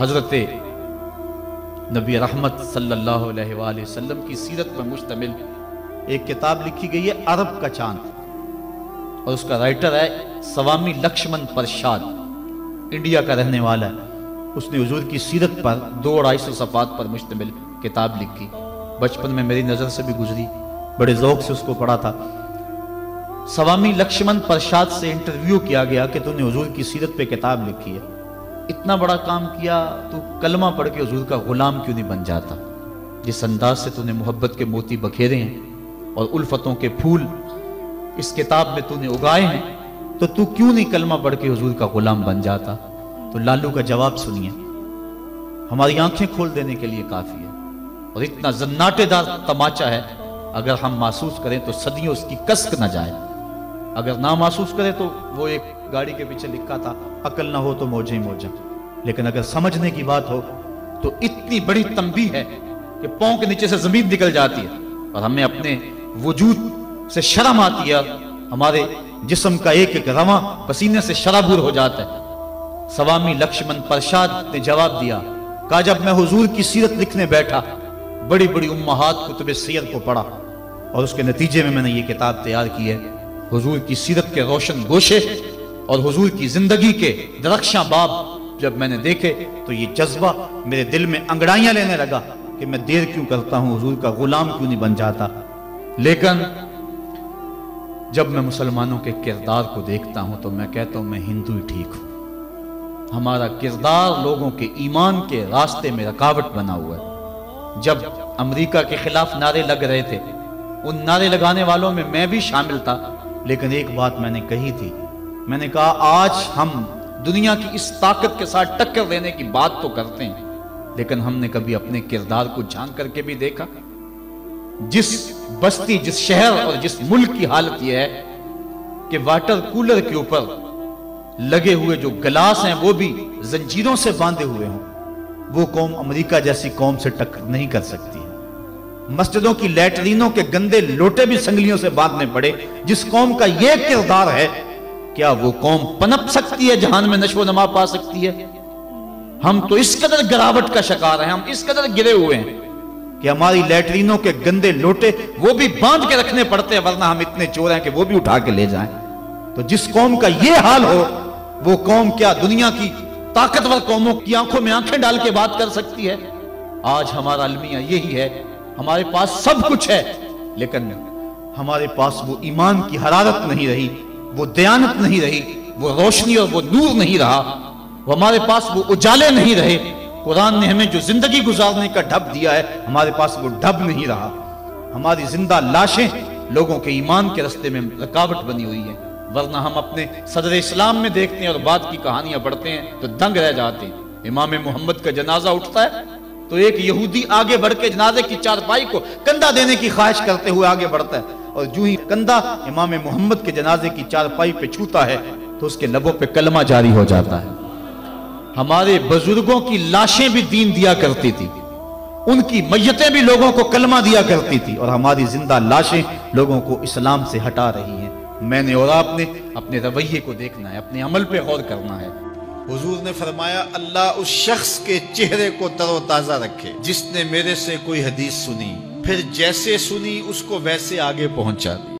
حضرت نبی رحمت صلی اللہ علیہ وآلہ وسلم کی سیرت پر مشتمل ایک کتاب لکھی گئی ہے عرب کا چاند، اور اس کا رائٹر ہے سوامی لکشمن پرشاد، انڈیا کا رہنے والا ہے۔ اس نے حضور کی سیرت پر 200-250 صفحات پر مشتمل کتاب لکھی۔ بچپن میں میری نظر سے بھی گزری، بڑے ذوق سے اس کو پڑھا تھا۔ سوامی لکشمن پرشاد سے انٹرویو کیا گیا کہ تو نے حضور کی سیرت پہ کتاب لکھی ہے، اتنا بڑا کام کیا، تو کلمہ پڑھ کے حضور کا غلام کیوں نہیں بن جاتا؟ جس انداز سے تو نے محبت کے موتی بکھیرے ہیں اور الفتوں کے پھول اس کتاب میں تو نے اگائے ہیں، تو کیوں نہیں کلمہ پڑھ کے حضور کا غلام بن جاتا؟ تو لالو کا جواب سنیے، ہماری آنکھیں کھول دینے کے لیے کافی ہے، اور اتنا زناٹے دار تماچا ہے، اگر ہم محسوس کریں تو صدیوں اس کی کسک نہ جائے، اگر نہ محسوس کریں تو وہ ایک گاڑی کے پیچھے لکھا تھا، عقل نہ ہو تو موجیں موجیں، لیکن اگر سمجھنے کی بات ہو تو اتنی بڑی تنبیہ ہے کہ پاؤں کے نیچے سے زمین نکل جاتی ہے، اور ہمیں اپنے وجود سے شرم آتی ہے، ہمارے جسم کا ایک ایک رواں پسینے سے شرابور ہو جاتا ہے۔ سوامی لکشمن پرشاد نے جواب دیا، کہا جب میں حضور کی سیرت لکھنے بیٹھا، بڑی بڑی امہات کتب سیر کو پڑھا، اور اس کے نتیجے میں نے یہ کتاب تیار کی ہے۔ حضور کی سیرت کے روشن گوشے اور حضور کی زندگی کے درخشاں باب جب میں نے دیکھے تو یہ جذبہ میرے دل میں انگڑائیاں لینے لگا کہ میں دیر کیوں کرتا ہوں، حضور کا غلام کیوں نہیں بن جاتا۔ لیکن جب میں مسلمانوں کے کردار کو دیکھتا ہوں تو میں کہتا ہوں میں ہندو ہی ٹھیک ہوں۔ ہمارا کردار لوگوں کے ایمان کے راستے میں رکاوٹ بنا ہوا ہے۔ جب امریکہ کے خلاف نعرے لگ رہے تھے، ان نعرے لگانے والوں میں میں بھی شامل تھا، لیکن ایک بات میں نے کہی تھی، میں نے کہا آج ہم دنیا کی اس طاقت کے ساتھ ٹکر دینے کی بات تو کرتے ہیں، لیکن ہم نے کبھی اپنے کردار کو جھانک کر کے بھی دیکھا؟ جس بستی، جس شہر اور جس ملک کی حالت یہ ہے کہ واٹر کولر کے اوپر لگے ہوئے جو گلاس ہیں وہ بھی زنجیروں سے باندھے ہوئے ہوں، وہ قوم امریکہ جیسی قوم سے ٹکر نہیں کر سکتی ہے۔ مسجدوں کی لیٹرینوں کے گندے لوٹے بھی سنگلیوں سے باندھنے پڑے، جس قوم کا یہ کردار ہے، کیا وہ قوم پنپ سکتی ہے، جہان میں نشو و نما پا سکتی ہے؟ ہم تو اس قدر گراوٹ کا شکار ہیں، ہم اس قدر گرے ہوئے ہیں کہ ہماری لیٹرینوں کے گندے لوٹے وہ بھی باندھ کے رکھنے پڑتے ہیں، ورنہ ہم اتنے چور ہیں کہ وہ بھی اٹھا کے لے جائیں۔ تو جس قوم کا یہ حال ہو، وہ قوم کیا دنیا کی طاقتور قوموں کی آنکھوں میں آنکھیں ڈال کے بات کر سکتی ہے؟ آج ہمارا المیہ یہی ہے، ہمارے پاس سب کچھ ہے، لیکن ہمارے پاس وہ ایمان کی حرارت نہیں رہی، وہ دیانت نہیں رہی، وہ روشنی اور وہ نور نہیں رہا، وہ ہمارے پاس وہ اجالے نہیں رہے۔ قرآن نے ہمیں جو زندگی گزارنے کا ڈھب دیا ہے، ہمارے پاس وہ ڈھب نہیں رہا۔ ہماری زندہ لاشیں لوگوں کے ایمان کے رستے میں رکاوٹ بنی ہوئی ہیں، ورنہ ہم اپنے صدر اسلام میں دیکھتے ہیں اور بعد کی کہانیاں پڑھتے ہیں تو دنگ رہ جاتے ہیں۔ امام محمد کا جنازہ اٹھتا ہے تو ایک یہودی آگے بڑھ کے جنازے کی چارپائی کو کندھا دینے کی خواہش کرتے ہوئے آگے بڑھتا ہے، اور جو ہی کندھا امام محمد کے جنازے کی چارپائی پہ چھوتا ہے تو اس کے لبوں پہ کلمہ جاری ہو جاتا ہے۔ ہمارے بزرگوں کی لاشیں بھی دین دیا کرتی تھی، ان کی میتیں بھی لوگوں کو کلمہ دیا کرتی تھی، اور ہماری زندہ لاشیں لوگوں کو اسلام سے ہٹا رہی ہیں۔ میں نے اور آپ نے اپنے رویے کو دیکھنا ہے، اپنے عمل پہ غور کرنا ہے۔ حضور نے فرمایا اللہ اس شخص کے چہرے کو تر و تازہ رکھے جس نے میرے سے کوئی حدیث سنی، پھر جیسے سنی اس کو ویسے آگے پہنچا دی۔